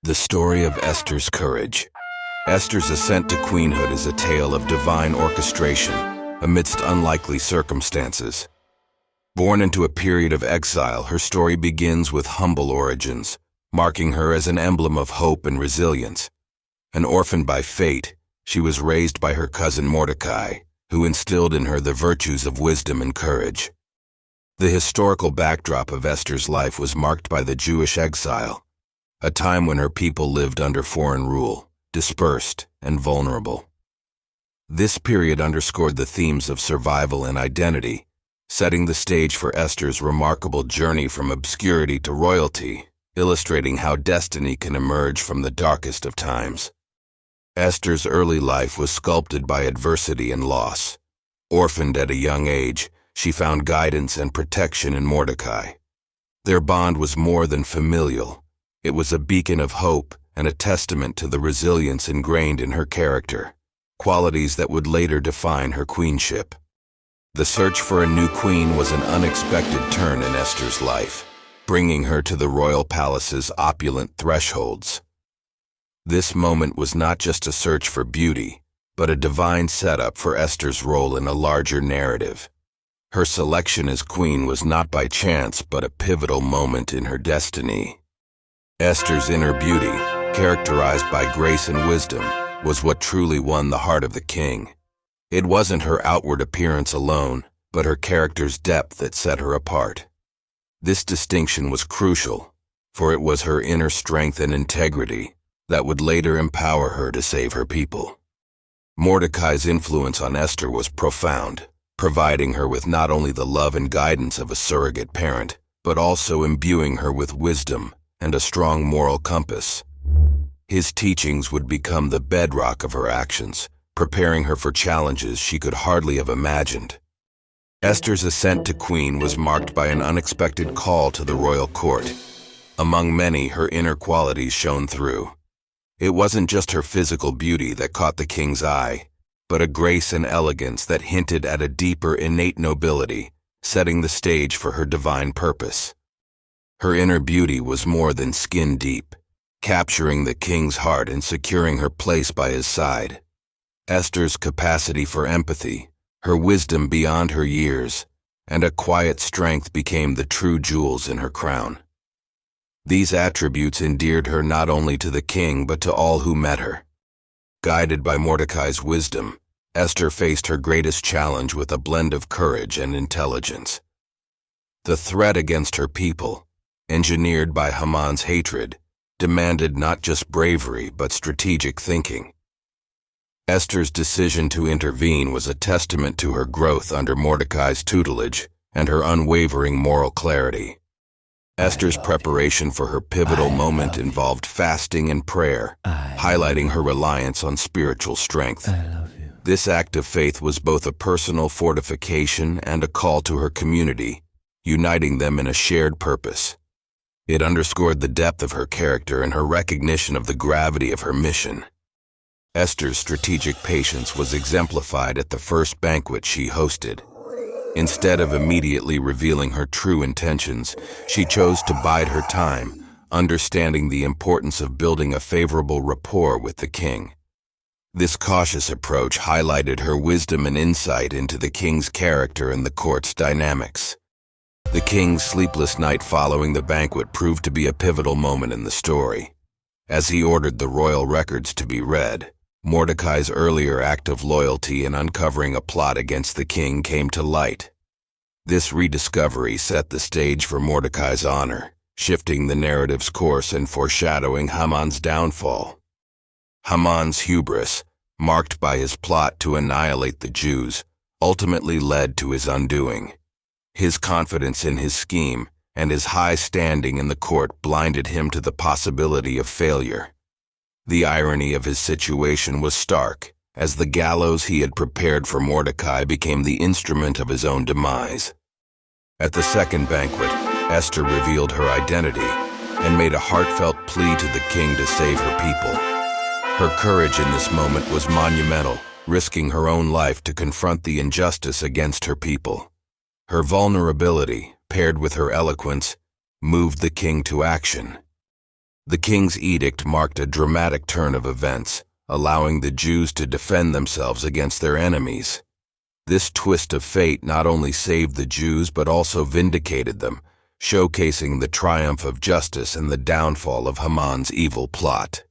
The story of Esther's courage. Esther's ascent to queenhood is a tale of divine orchestration amidst unlikely circumstances. Born into a period of exile, her story begins with humble origins, marking her as an emblem of hope and resilience. An orphan by fate, she was raised by her cousin Mordecai, who instilled in her the virtues of wisdom and courage. The historical backdrop of Esther's life was marked by the Jewish exile, a time when her people lived under foreign rule, dispersed and vulnerable. This period underscored the themes of survival and identity, setting the stage for Esther's remarkable journey from obscurity to royalty, illustrating how destiny can emerge from the darkest of times. Esther's early life was sculpted by adversity and loss. Orphaned at a young age, she found guidance and protection in Mordecai. Their bond was more than familial. It was a beacon of hope and a testament to the resilience ingrained in her character, qualities that would later define her queenship. The search for a new queen was an unexpected turn in Esther's life, bringing her to the royal palace's opulent thresholds. This moment was not just a search for beauty, but a divine setup for Esther's role in a larger narrative. Her selection as queen was not by chance, but a pivotal moment in her destiny. Esther's inner beauty, characterized by grace and wisdom, was what truly won the heart of the king. It wasn't her outward appearance alone, but her character's depth that set her apart. This distinction was crucial, for it was her inner strength and integrity that would later empower her to save her people. Mordecai's influence on Esther was profound, providing her with not only the love and guidance of a surrogate parent, but also imbuing her with wisdom and a strong moral compass. His teachings would become the bedrock of her actions, preparing her for challenges she could hardly have imagined. Esther's ascent to queen was marked by an unexpected call to the royal court. Among many, her inner qualities shone through. It wasn't just her physical beauty that caught the king's eye, but a grace and elegance that hinted at a deeper innate nobility, setting the stage for her divine purpose. Her inner beauty was more than skin deep, capturing the king's heart and securing her place by his side. Esther's capacity for empathy, her wisdom beyond her years, and a quiet strength became the true jewels in her crown. These attributes endeared her not only to the king but to all who met her. Guided by Mordecai's wisdom, Esther faced her greatest challenge with a blend of courage and intelligence. The threat against her people, engineered by Haman's hatred, demanded not just bravery but strategic thinking. Esther's decision to intervene was a testament to her growth under Mordecai's tutelage and her unwavering moral clarity. Esther's preparation for her pivotal moment involved fasting and prayer, highlighting her reliance on spiritual strength. This act of faith was both a personal fortification and a call to her community, uniting them in a shared purpose. It underscored the depth of her character and her recognition of the gravity of her mission. Esther's strategic patience was exemplified at the first banquet she hosted. Instead of immediately revealing her true intentions, she chose to bide her time, understanding the importance of building a favorable rapport with the king. This cautious approach highlighted her wisdom and insight into the king's character and the court's dynamics. The king's sleepless night following the banquet proved to be a pivotal moment in the story. As he ordered the royal records to be read, Mordecai's earlier act of loyalty in uncovering a plot against the king came to light. This rediscovery set the stage for Mordecai's honor, shifting the narrative's course and foreshadowing Haman's downfall. Haman's hubris, marked by his plot to annihilate the Jews, ultimately led to his undoing. His confidence in his scheme and his high standing in the court blinded him to the possibility of failure. The irony of his situation was stark, as the gallows he had prepared for Mordecai became the instrument of his own demise. At the second banquet, Esther revealed her identity and made a heartfelt plea to the king to save her people. Her courage in this moment was monumental, risking her own life to confront the injustice against her people. Her vulnerability, paired with her eloquence, moved the king to action. The king's edict marked a dramatic turn of events, allowing the Jews to defend themselves against their enemies. This twist of fate not only saved the Jews but also vindicated them, showcasing the triumph of justice and the downfall of Haman's evil plot.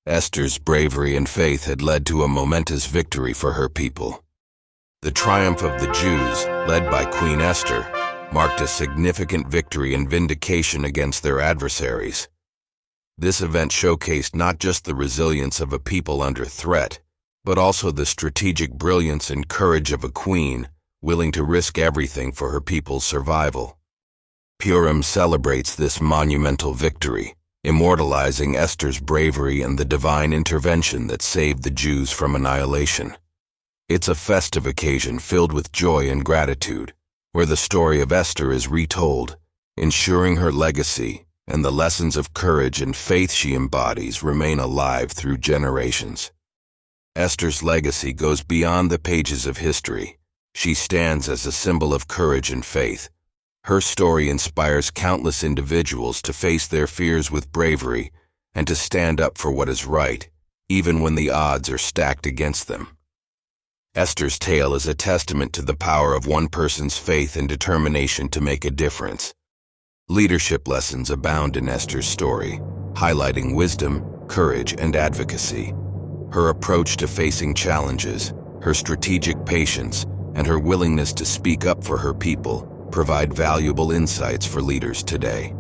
Esther's bravery and faith had led to a momentous victory for her people. The triumph of the Jews, led by Queen Esther, marked a significant victory and vindication against their adversaries. This event showcased not just the resilience of a people under threat, but also the strategic brilliance and courage of a queen willing to risk everything for her people's survival. Purim celebrates this monumental victory, immortalizing Esther's bravery and the divine intervention that saved the Jews from annihilation. It's a festive occasion filled with joy and gratitude, where the story of Esther is retold, ensuring her legacy and the lessons of courage and faith she embodies remain alive through generations. Esther's legacy goes beyond the pages of history. She stands as a symbol of courage and faith. Her story inspires countless individuals to face their fears with bravery and to stand up for what is right, even when the odds are stacked against them. Esther's tale is a testament to the power of one person's faith and determination to make a difference. Leadership lessons abound in Esther's story, highlighting wisdom, courage, and advocacy. Her approach to facing challenges, her strategic patience, and her willingness to speak up for her people provide valuable insights for leaders today.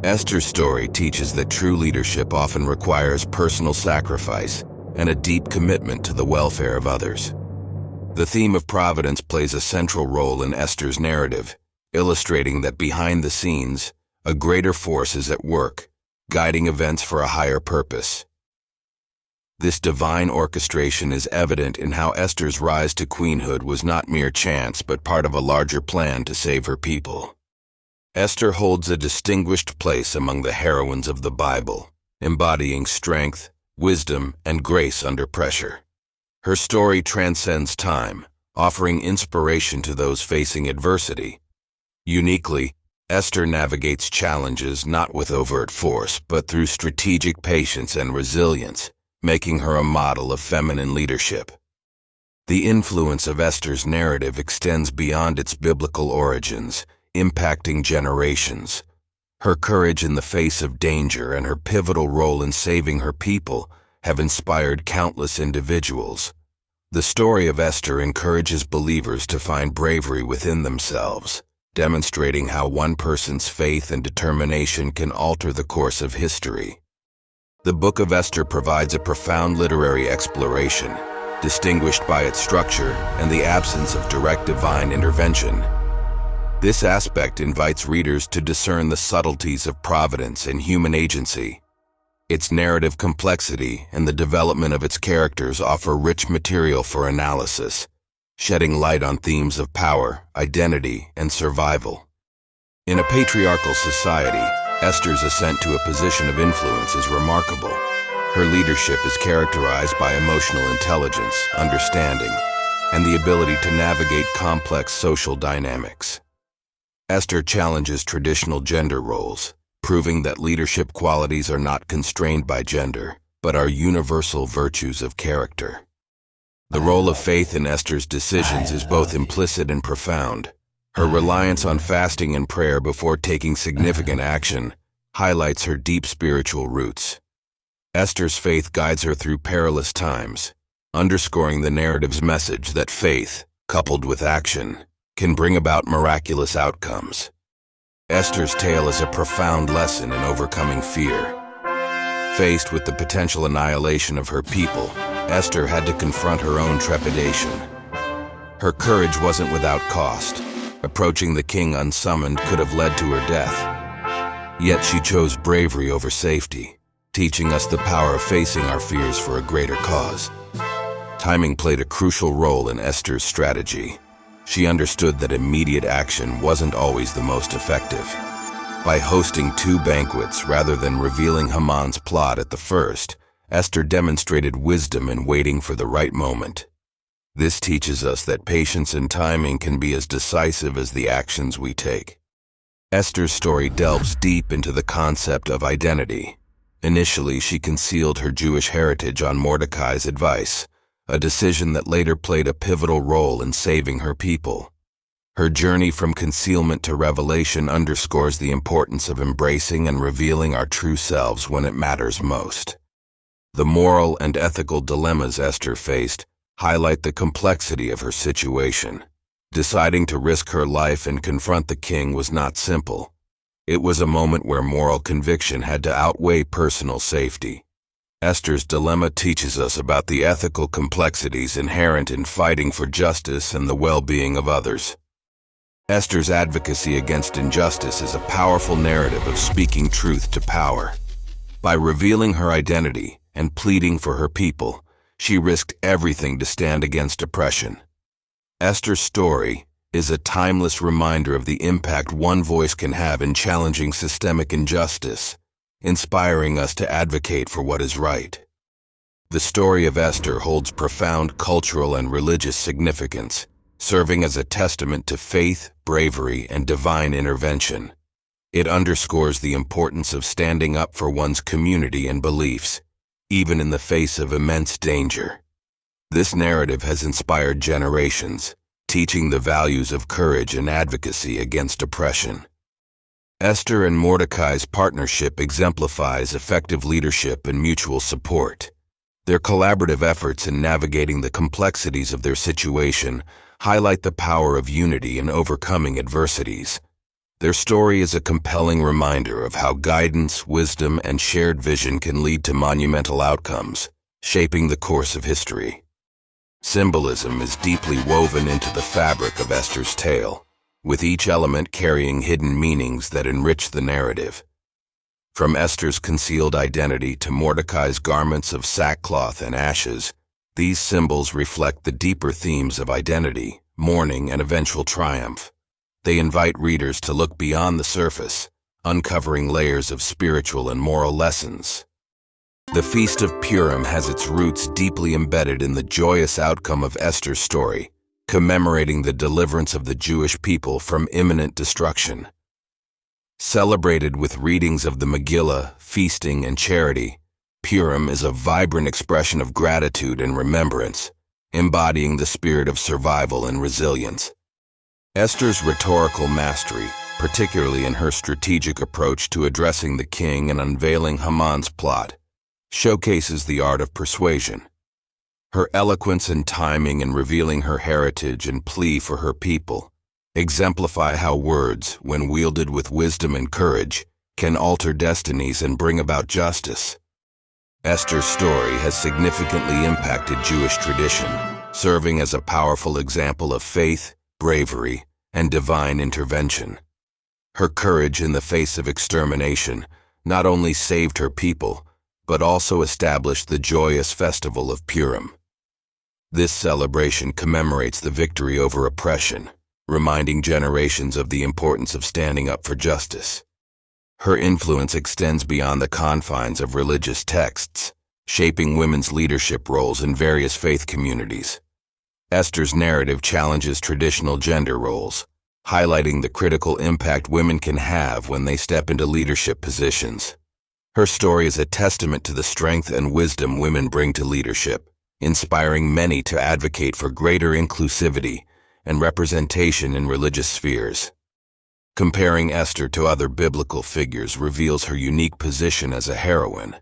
Esther's story teaches that true leadership often requires personal sacrifice and a deep commitment to the welfare of others. The theme of providence plays a central role in Esther's narrative, illustrating that behind the scenes, a greater force is at work, guiding events for a higher purpose. This divine orchestration is evident in how Esther's rise to queenhood was not mere chance but part of a larger plan to save her people. Esther holds a distinguished place among the heroines of the Bible, embodying strength, wisdom, and grace under pressure. Her story transcends time, offering inspiration to those facing adversity. Uniquely, Esther navigates challenges not with overt force, but through strategic patience and resilience, making her a model of feminine leadership. The influence of Esther's narrative extends beyond its biblical origins, impacting generations. Her courage in the face of danger and her pivotal role in saving her people have inspired countless individuals. The story of Esther encourages believers to find bravery within themselves, demonstrating how one person's faith and determination can alter the course of history. The Book of Esther provides a profound literary exploration, distinguished by its structure and the absence of direct divine intervention. This aspect invites readers to discern the subtleties of providence and human agency. Its narrative complexity and the development of its characters offer rich material for analysis, shedding light on themes of power, identity, and survival. In a patriarchal society, Esther's ascent to a position of influence is remarkable. Her leadership is characterized by emotional intelligence, understanding, and the ability to navigate complex social dynamics. Esther challenges traditional gender roles, proving that leadership qualities are not constrained by gender, but are universal virtues of character. The role of faith in Esther's decisions is both implicit and profound. Her reliance on fasting and prayer before taking significant action highlights her deep spiritual roots. Esther's faith guides her through perilous times, underscoring the narrative's message that faith, coupled with action, can bring about miraculous outcomes. Esther's tale is a profound lesson in overcoming fear. Faced with the potential annihilation of her people, Esther had to confront her own trepidation. Her courage wasn't without cost. Approaching the king unsummoned could have led to her death. Yet she chose bravery over safety, teaching us the power of facing our fears for a greater cause. Timing played a crucial role in Esther's strategy. She understood that immediate action wasn't always the most effective. By hosting 2 banquets rather than revealing Haman's plot at the first, Esther demonstrated wisdom in waiting for the right moment. This teaches us that patience and timing can be as decisive as the actions we take. Esther's story delves deep into the concept of identity. Initially, she concealed her Jewish heritage on Mordecai's advice, a decision that later played a pivotal role in saving her people. Her journey from concealment to revelation underscores the importance of embracing and revealing our true selves when it matters most. The moral and ethical dilemmas Esther faced highlight the complexity of her situation. Deciding to risk her life and confront the king was not simple. It was a moment where moral conviction had to outweigh personal safety. Esther's dilemma teaches us about the ethical complexities inherent in fighting for justice and the well-being of others. Esther's advocacy against injustice is a powerful narrative of speaking truth to power. By revealing her identity and pleading for her people, she risked everything to stand against oppression. Esther's story is a timeless reminder of the impact one voice can have in challenging systemic injustice, inspiring us to advocate for what is right. The story of Esther holds profound cultural and religious significance, serving as a testament to faith, bravery, and divine intervention. It underscores the importance of standing up for one's community and beliefs, even in the face of immense danger. This narrative has inspired generations, teaching the values of courage and advocacy against oppression. Esther and Mordecai's partnership exemplifies effective leadership and mutual support. Their collaborative efforts in navigating the complexities of their situation highlight the power of unity in overcoming adversities. Their story is a compelling reminder of how guidance, wisdom, and shared vision can lead to monumental outcomes, shaping the course of history. Symbolism is deeply woven into the fabric of Esther's tale, with each element carrying hidden meanings that enrich the narrative. From Esther's concealed identity to Mordecai's garments of sackcloth and ashes, these symbols reflect the deeper themes of identity, mourning, and eventual triumph. They invite readers to look beyond the surface, uncovering layers of spiritual and moral lessons. The Feast of Purim has its roots deeply embedded in the joyous outcome of Esther's story, commemorating the deliverance of the Jewish people from imminent destruction. Celebrated with readings of the Megillah, feasting, and charity, Purim is a vibrant expression of gratitude and remembrance, embodying the spirit of survival and resilience. Esther's rhetorical mastery, particularly in her strategic approach to addressing the king and unveiling Haman's plot, showcases the art of persuasion. Her eloquence and timing in revealing her heritage and plea for her people exemplify how words, when wielded with wisdom and courage, can alter destinies and bring about justice. Esther's story has significantly impacted Jewish tradition, serving as a powerful example of faith, bravery, and divine intervention. Her courage in the face of extermination not only saved her people, but also established the joyous festival of Purim. This celebration commemorates the victory over oppression, reminding generations of the importance of standing up for justice. Her influence extends beyond the confines of religious texts, shaping women's leadership roles in various faith communities. Esther's narrative challenges traditional gender roles, highlighting the critical impact women can have when they step into leadership positions. Her story is a testament to the strength and wisdom women bring to leadership, inspiring many to advocate for greater inclusivity and representation in religious spheres. Comparing Esther to other biblical figures reveals her unique position as a heroine.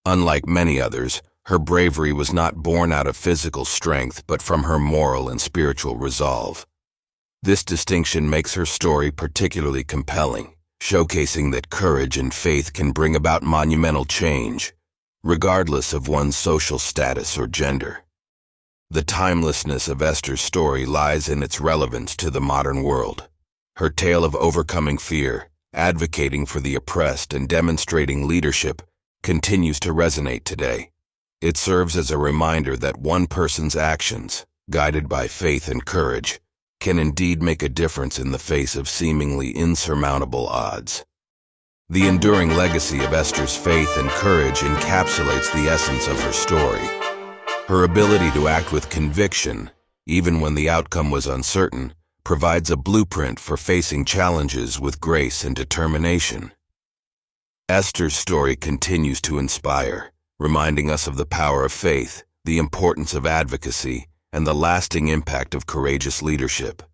Unlike many others, her bravery was not born out of physical strength but from her moral and spiritual resolve. This distinction makes her story particularly compelling, showcasing that courage and faith can bring about monumental change, regardless of one's social status or gender. The timelessness of Esther's story lies in its relevance to the modern world. Her tale of overcoming fear, advocating for the oppressed, and demonstrating leadership continues to resonate today. It serves as a reminder that one person's actions, guided by faith and courage, can indeed make a difference in the face of seemingly insurmountable odds. The enduring legacy of Esther's faith and courage encapsulates the essence of her story. Her ability to act with conviction, even when the outcome was uncertain, provides a blueprint for facing challenges with grace and determination. Esther's story continues to inspire, reminding us of the power of faith, the importance of advocacy, and the lasting impact of courageous leadership.